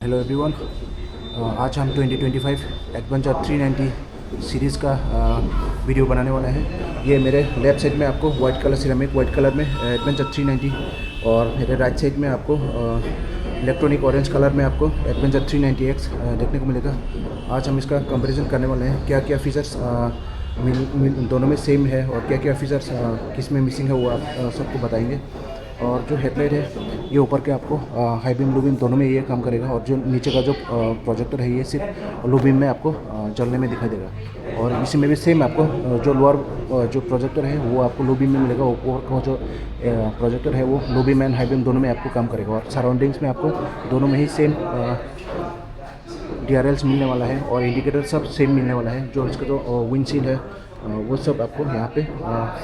Hello everyone. आज हम 2025 adventure 390 series का वीडियो बनाने वाला है। ये मेरे लेफ्ट साइड में आपको white colour ceramic white colour में एडवेंचर 390 और मेरे राइट साइड में आपको इलेक्ट्रॉनिक ऑरेंज कलर में आपको एडवेंचर 390X देखने को मिलेगा। आज हम इसका कंपैरिजन करने वाले हैं, क्या क्या फीचर्स दोनों में सेम है और क्या क्या फीचर्स किस में मिसिंग है वो आप सबको बताएंगे। और जो हेडलाइट है ये ऊपर के आपको हाई बीम लो बीम दोनों में ये काम करेगा, और जो नीचे का जो प्रोजेक्टर है ये सिर्फ लो बीम में आपको जलने में दिखाई देगा। और इसी में भी सेम आपको जो लोअर जो प्रोजेक्टर है वो आपको लो बीम में मिलेगा, ऊपर का जो प्रोजेक्टर है वो low beam and high beam दोनों में आपको काम करेगा। और सराउंडिंग्स में आपको दोनों में ही सेम DRLs मिलने वाला है और इंडिकेटर सब सेम मिलने वाला है। जो इसका जो विंडशील्ड है वो सब आपको यहाँ पे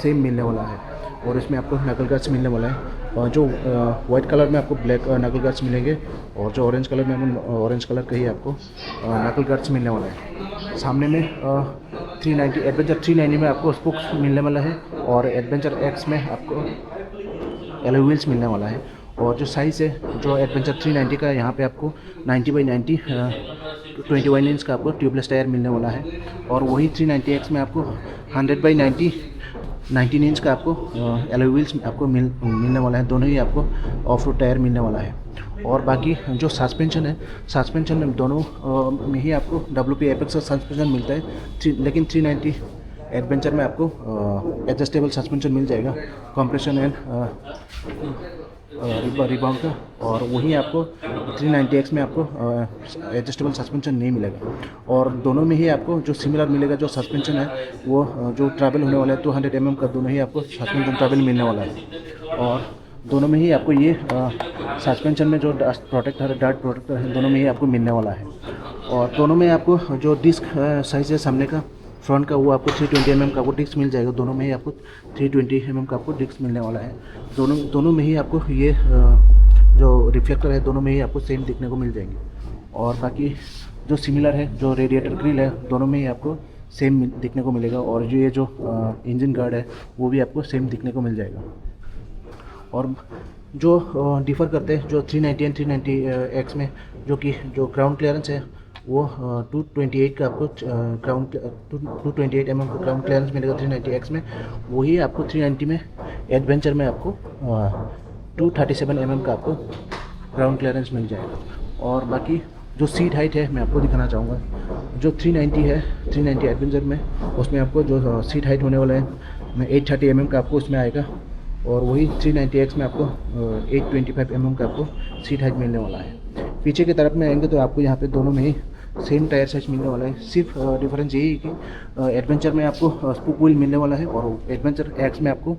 सेम मिलने वाला है। और इसमें आपको नकल गार्ड्स मिलने वाला है, और जो वाइट कलर में आपको ब्लैक नकल गार्ड्स मिलेंगे, और जो ऑरेंज कलर में ऑरेंज कलर का ही आपको नकल गार्ड्स मिलने वाला है। सामने में 390 एडवेंचर 390 में आपको स्पोक्स मिलने वाला है, और एडवेंचर एक्स में आपको एलॉय व्हील्स मिलने वाला है। और जो साइज़ है जो एडवेंचर 390 का, यहाँ पे आपको 90x90 21 इंच का आपको ट्यूबलेस टायर मिलने वाला है। और वही 390X में आपको 100x90 19 इंच का आपको एलॉय व्हील्स आपको मिलने वाला है। दोनों ही आपको ऑफ रोड टायर मिलने वाला है। और बाकी जो सस्पेंशन है, सस्पेंशन में दोनों में ही आपको WP एपेक्स का सस्पेंशन मिलता है। लेकिन 390 एडवेंचर में आपको एडजस्टेबल सस्पेंशन मिल जाएगा, कंप्रेशन एंड रिबाउंड का। और वहीं आपको 390X में आपको एडजस्टेबल सस्पेंशन नहीं मिलेगा। और दोनों में ही आपको जो सिमिलर मिलेगा, जो सस्पेंशन है वो जो ट्रैवल होने वाला है 200 mm का, दोनों ही आपको सस्पेंशन ट्रैवल मिलने वाला है। और दोनों में ही आपको ये सस्पेंशन में जो डस्ट प्रोटेक्टर है दोनों में ही आपको मिलने वाला है। और दोनों में आपको जो डिस्क साइज है सामने का फ्रंट का वो आपको 320 mm का वो डिस्क मिल जाएगा। दोनों में ही आपको 320 mm का आपको डिस्क मिलने वाला है। दोनों में ही आपको ये जो रिफ्लेक्टर है दोनों में ही आपको सेम दिखने को मिल जाएंगे। और बाकी जो सिमिलर है, जो रेडिएटर ग्रिल है दोनों में ही आपको सेम दिखने को मिलेगा। और जो ये जो इंजन गार्ड है वो भी आपको सेम दिखने को मिल जाएगा। और जो डिफ़र करते हैं जो 390 एंड 390X में, जो कि जो ग्राउंड क्लियरेंस है वो 228 का आपको ग्राउंड 228 mm का ग्राउंड क्लियरेंस मिलेगा 390X में। वही आपको 390 में एडवेंचर में आपको 237 mm का आपको ग्राउंड क्लियरेंस मिल जाएगा। और बाकी जो सीट हाइट है मैं आपको दिखाना चाहूँगा। जो 390 है 390 एडवेंचर में, उसमें आपको जो सीट हाइट होने वाला है 830 mm का आपको उसमें आएगा। और वही 390X में आपको 825 mm का आपको सीट हाइट मिलने वाला है। पीछे की तरफ में आएंगे तो आपको यहाँ पे दोनों में ही सेम टायर साइज मिलने वाला है। सिर्फ डिफरेंस यही है कि एडवेंचर में आपको स्पूक व्हील मिलने वाला है और एडवेंचर एक्स में आपको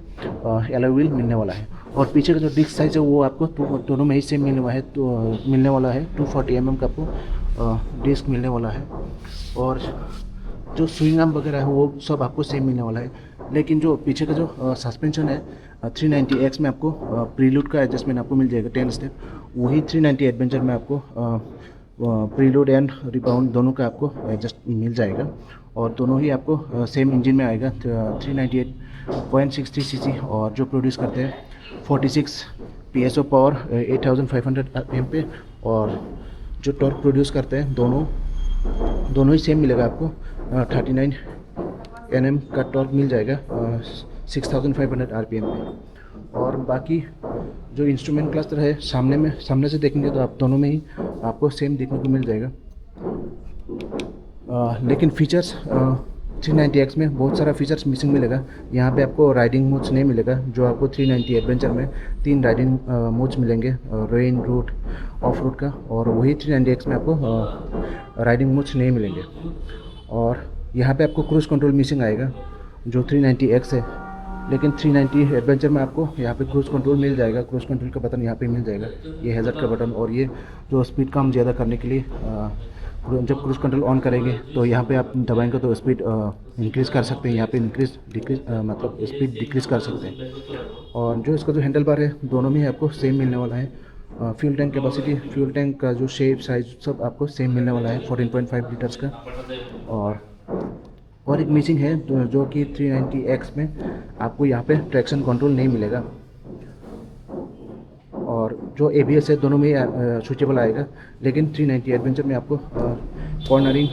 एलॉय व्हील मिलने वाला है। और पीछे का जो डिस्क साइज है वो आपको दोनों में ही सेम मिलने वाला है 240 mm का आपको डिस्क मिलने वाला है। और जो स्विंग आर्म वगैरह है वो सब आपको सेम मिलने वाला है। लेकिन जो पीछे का जो सस्पेंशन है 390X में आपको प्रीलूड का एडजस्टमेंट आपको मिल जाएगा 10 स्टेप। वही 390 एडवेंचर में आपको प्रीलोड एंड रिबाउंड दोनों का आपको एडजस्ट मिल जाएगा। और दोनों ही आपको सेम इंजन में आएगा 398.63 cc, और जो प्रोड्यूस करते हैं 46 PSO पावर 8500 RPM पे। और जो टॉर्क प्रोड्यूस करते हैं दोनों ही सेम मिलेगा आपको 39 Nm का टॉर्क मिल जाएगा 6500 RPM पे। और बाकी जो इंस्ट्रूमेंट क्लस्टर है सामने से देखेंगे तो आप दोनों में ही आपको सेम देखने को मिल जाएगा। लेकिन फीचर्स 390X में बहुत सारा फीचर्स मिसिंग मिलेगा। यहाँ पे आपको राइडिंग मोड्स नहीं मिलेगा, जो आपको 390 एडवेंचर में 3 राइडिंग मोड्स मिलेंगे, रेन, रोड, ऑफ रोड का। और वही 390X में आपको राइडिंग मोड्स नहीं मिलेंगे। और यहाँ पे आपको क्रूज़ कंट्रोल मिसिंग आएगा जो 390X है। लेकिन 390 एडवेंचर में आपको यहाँ पे क्रूज़ कंट्रोल मिल जाएगा। क्रूज़ कंट्रोल का बटन यहाँ पे मिल जाएगा, ये हैज़र्ड का बटन। और ये जो स्पीड कम ज़्यादा करने के लिए जब क्रूज़ कंट्रोल ऑन करेंगे तो यहाँ पे आप दबाएंगे तो स्पीड इंक्रीज़ कर सकते हैं, यहाँ पे डिक्रीज़ मतलब स्पीड डिक्रीज़ कर सकते हैं। और जो इसका जो हैंडल बार है दोनों में ही आपको सेम मिलने वाला है। Fuel tank capacity, fuel tank का जो शेप साइज सब आपको सेम मिलने वाला है 14.5 लीटर्स का। और एक मिसिंग है जो कि 390X में आपको यहाँ पे ट्रैक्शन कंट्रोल नहीं मिलेगा। और जो ABS है दोनों में स्विचेबल आएगा, लेकिन 390 एडवेंचर में आपको कॉर्नरिंग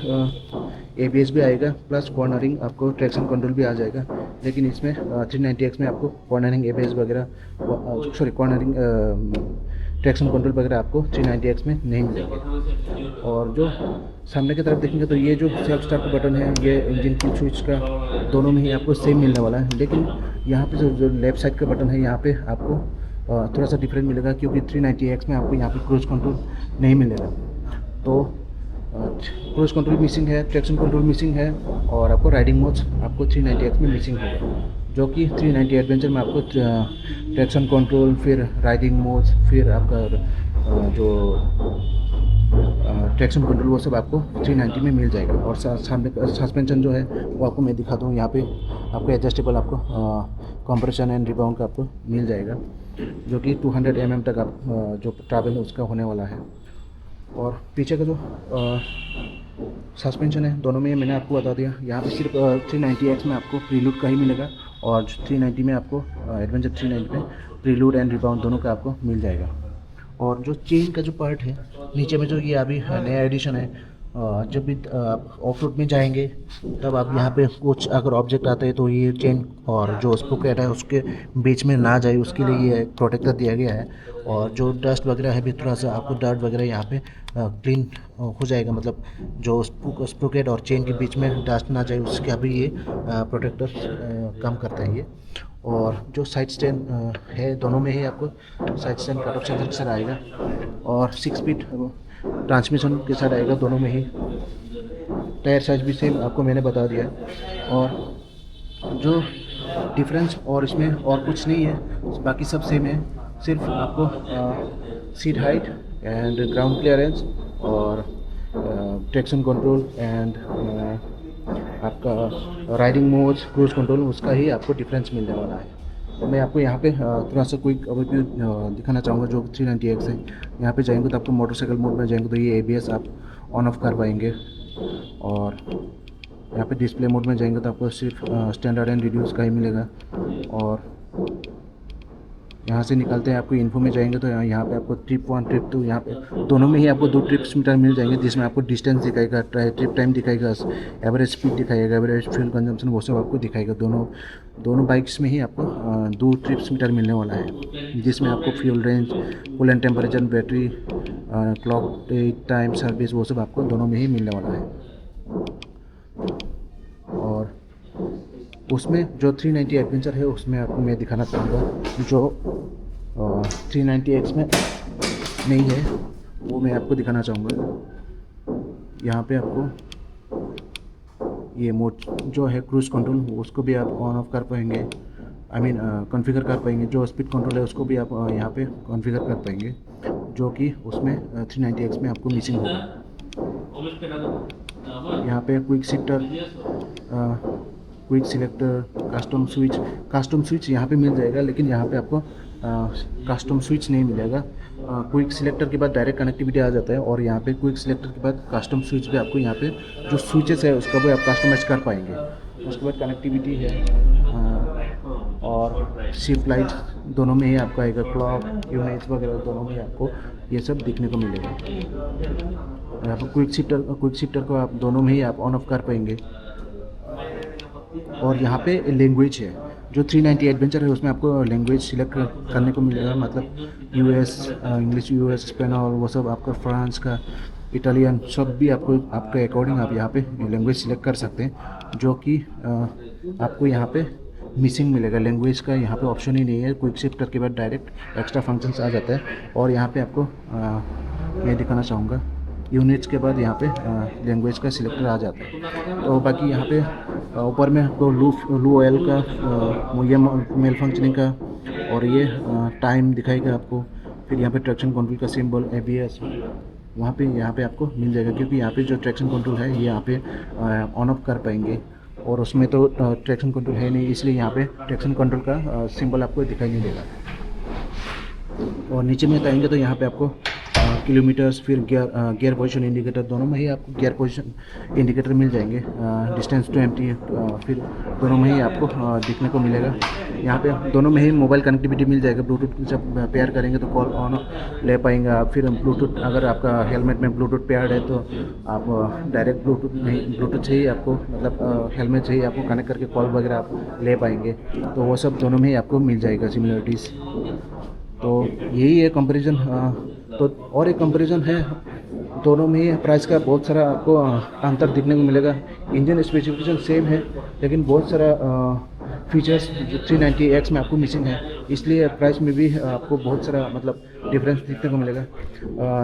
ABS भी आएगा प्लस कॉर्नरिंग आपको ट्रैक्शन कंट्रोल भी आ जाएगा। लेकिन इसमें 390X में आपको कॉर्नरिंग ABS वगैरह कॉर्नरिंग ट्रैक्शन कंट्रोल वगैरह आपको 390X में नहीं मिलेंगे। और जो सामने की तरफ देखेंगे तो ये जो सेल्फ स्टार्ट का बटन है, ये इंजन की स्विच का दोनों में ही आपको सेम मिलने वाला है। लेकिन यहाँ पे जो लेफ़्ट साइड का बटन है, यहाँ पे आपको थोड़ा सा डिफरेंट मिलेगा, क्योंकि 390X में आपको यहाँ पे क्रूज़ कंट्रोल नहीं मिलेगा। तो क्रूज़ कंट्रोल मिसिंग है, ट्रैक्शन कंट्रोल मिसिंग है, और आपको राइडिंग मोड्स आपको 390X में मिसिंग होगा, जो कि 390 एडवेंचर में आपको ट्रैक्शन कंट्रोल, फिर राइडिंग मोड्स, फिर आपका जो ट्रैक्शन कंट्रोल वो सब आपको 390 में मिल जाएगा। और सामने सस्पेंशन जो है वो आपको मैं दिखा दूँ, यहाँ पे आपको एडजस्टेबल आपको कंप्रेशन एंड रिबाउंड का आपको मिल जाएगा, जो कि 200 mm तक आप जो ट्रैवल उसका होने वाला है। और पीछे का जो सस्पेंशन है दोनों में मैंने आपको बता दिया। यहाँ पे सिर्फ 390X में आपको प्रीलूड का ही मिलेगा, और 390 में आपको एडवेंचर 390 में प्रीलूड एंड रिबाउंड दोनों का आपको मिल जाएगा। और जो चेन का जो पार्ट है नीचे में, जो ये अभी नया एडिशन है, जब भी आप ऑफ रोड में जाएंगे तब आप यहाँ पे कुछ अगर ऑब्जेक्ट आता है तो ये चेन और जो स्प्रोकेट है उसके बीच में ना जाए, उसके लिए ये प्रोटेक्टर दिया गया है। और जो डस्ट वगैरह है भी, थोड़ा सा आपको डर्ट वगैरह यहाँ पे क्लीन हो जाएगा, मतलब जो स्प्रोकेट और चेन के बीच में डस्ट ना जाए उसका भी ये प्रोटेक्टर काम करता है ये। और जो साइड स्टैंड है दोनों में ही आपको side stand cut off sensor के साथ आएगा, और 6 स्पीड ट्रांसमिशन के साथ आएगा दोनों में ही। टायर साइज भी सेम आपको मैंने बता दिया। और जो डिफरेंस और इसमें और कुछ नहीं है, बाकी सब सेम है। सिर्फ आपको seat height and ground clearance और ट्रैक्शन कंट्रोल एंड आपका राइडिंग मोड्स, क्रूज़ कंट्रोल, उसका ही आपको डिफरेंस मिलने वाला है। तो मैं आपको यहाँ पे थोड़ा सा क्विक ओवरव्यू दिखाना चाहूँगा जो 390X है। यहाँ पे जाएंगे तो आपको मोटरसाइकिल मोड में जाएंगे तो ये ABS आप ऑन ऑफ कर पाएंगे। और यहाँ पे डिस्प्ले मोड में जाएंगे तो आपको सिर्फ स्टैंडर्ड एंड रिड्यूस का ही मिलेगा। और यहाँ से निकलते हैं आपको इन्फो में जाएंगे तो यहाँ पे आपको ट्रिप 1 ट्रिप 2, यहाँ पे दोनों में ही आपको 2 ट्रिप्स मीटर मिल जाएंगे, जिसमें आपको डिस्टेंस दिखाएगा, ट्रिप टाइम दिखाएगा, एवरेज स्पीड दिखाएगा, एवरेज फ्यूल कंजम्पशन, वो सब आपको दिखाएगा। दोनों बाइक्स में ही आपको 2 ट्रिप्स मीटर मिलने वाला है, जिसमें आपको fuel range, cool and temperature, battery, clock time, service, वो सब आपको दोनों में ही मिलने वाला है। और उसमें जो 390 एडवेंचर है उसमें आपको मैं दिखाना चाहूँगा जो 390X में नहीं है, वो मैं आपको दिखाना चाहूँगा। यहाँ पे आपको ये मोड जो है क्रूज़ कंट्रोल, उसको भी आप ऑन ऑफ कर पाएंगे, कॉन्फ़िगर कर पाएंगे। जो स्पीड कंट्रोल है उसको भी आप यहाँ पे कॉन्फ़िगर कर पाएंगे, जो कि उसमें 390X में आपको मिसिंग होगा। यहाँ पे quick shifter, quick selector, custom switch यहाँ पे मिल जाएगा, लेकिन यहाँ पे आपको कस्टम स्विच नहीं मिलेगा। क्विक सिलेक्टर के बाद डायरेक्ट कनेक्टिविटी आ जाता है, और यहाँ पे क्विक सिलेक्टर के बाद कस्टम स्विच भी आपको यहाँ पे जो स्विचेस है उसका भी आप कस्टमाइज कर पाएंगे। उसके बाद कनेक्टिविटी है, और शिफ्ट लाइट दोनों में ही आपको आएगा, क्लॉक, यूनिट्स वगैरह दोनों में आपको ये सब दिखने को मिलेगा। यहाँ पर क्विक शिफ्टर को आप दोनों में ही आप ऑन ऑफ कर पाएंगे। और यहाँ पे लैंग्वेज है, जो 390 एडवेंचर है उसमें आपको लैंग्वेज सिलेक्ट करने को मिलेगा, मतलब US, इंग्लिश, US, स्पेनल, वो सब आपका, फ्रांस का, इटालियन, सब भी आपको आपके अकॉर्डिंग आप यहाँ पे लैंग्वेज सिलेक्ट कर सकते हैं, जो कि आपको यहाँ पे मिसिंग मिलेगा। लैंग्वेज का यहाँ पे ऑप्शन ही नहीं है, क्विक शिफ्टर के बाद डायरेक्ट एक्स्ट्रा फंक्शंस आ जाता है। और यहाँ पे आपको मैं दिखाना चाहूँगा, यूनिट्स के बाद यहाँ पे लैंग्वेज का सिलेक्टर आ जाता है। तो बाकी यहाँ पे ऊपर में आपको लू ऑयल का, ये मेल फंक्शनिंग का, और ये टाइम दिखाएगा आपको। फिर यहाँ पे ट्रैक्शन कंट्रोल का सिंबल, ABS, यहाँ पे आपको मिल जाएगा, क्योंकि यहाँ पे जो ट्रैक्शन कंट्रोल है ये यहाँ पे ऑन ऑफ कर पाएंगे, और उसमें तो ट्रैक्शन कंट्रोल है नहीं, इसलिए यहाँ पे ट्रैक्शन कंट्रोल का सिंबल आपको दिखाई नहीं देगा। और नीचे में आएंगे तो यहाँ पे आपको किलोमीटर्स, फिर गियर पोजीशन इंडिकेटर, दोनों में ही आपको गियर पोजीशन इंडिकेटर मिल जाएंगे। डिस्टेंस टू एम्प्टी, फिर दोनों में ही आपको दिखने को मिलेगा। यहाँ पे दोनों में ही मोबाइल कनेक्टिविटी मिल जाएगा। ब्लूटूथ जब पेयर करेंगे तो कॉल ऑन ले पाएंगे आप। फिर ब्लूटूथ, अगर आपका हेलमेट में ब्लूटूथ पेयर्ड है तो आप डायरेक्ट ब्लूटूथ नहीं, ब्लूटूथ से ही आपको मतलब हेलमेट से ही आपको कनेक्ट करके कॉल वगैरह आप ले पाएंगे। तो वो सब दोनों में ही आपको मिल जाएगा सिमिलरिटीज़। तो यही है कंपैरिजन। तो और एक कंपैरिजन है, दोनों में ही प्राइस का बहुत सारा आपको अंतर दिखने को मिलेगा। इंजन स्पेसिफिकेशन सेम है, लेकिन बहुत सारा फीचर्स जो 390X में आपको मिसिंग है, इसलिए प्राइस में भी आपको बहुत सारा मतलब डिफरेंस देखने को मिलेगा।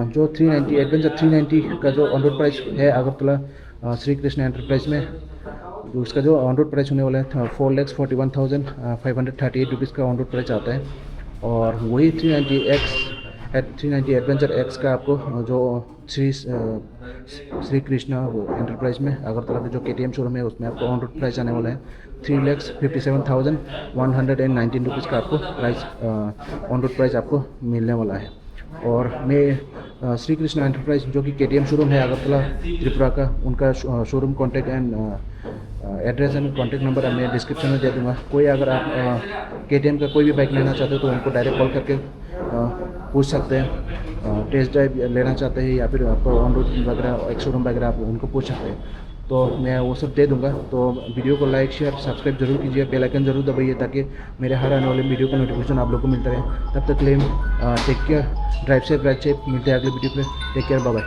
जो 390 एडवेंचर 390 का जो ऑन रोड प्राइस है अगरतला श्री कृष्ण एंटरप्राइज में, जो उसका जो ऑन रोड प्राइस होने वाला है 4,41,538 रुपीज़ का ऑन रोड प्राइस आता है। और वही 390 एडवेंचर एक्स का आपको जो श्री कृष्णा वो एंटरप्राइज में अगरतला के जो KTM शोरूम है उसमें आपको ऑन रोड प्राइस आने वाला है 3,57,119 रुपीज़ का आपको प्राइस ऑन रोड प्राइस आपको मिलने वाला है। और मैं श्री कृष्णा एंटरप्राइज जो कि KTM शोरूम है अगरतला त्रिपुरा का, उनका showroom contact and address and contact number मैं डिस्क्रिप्शन में दे दूँगा। कोई अगर आप KTM का कोई भी बाइक लेना चाहते हो तो उनको डायरेक्ट कॉल करके पूछ सकते हैं। टेस्ट ड्राइव लेना चाहते हैं या फिर आपको ऑन रोड वगैरह एक शोरूम वगैरह आप उनको पूछ सकते हैं। तो मैं वो सब दे दूंगा। तो वीडियो को लाइक शेयर सब्सक्राइब जरूर कीजिए, बेल आइकन जरूर दबाइए ताकि मेरे हर आने वाले वीडियो का नोटिफिकेशन आप लोग को मिलता रहे। तब तक के लिए टेक केयर, ड्राइव सेफ मिलते हैं अगले वीडियो पे। Take care, bye bye.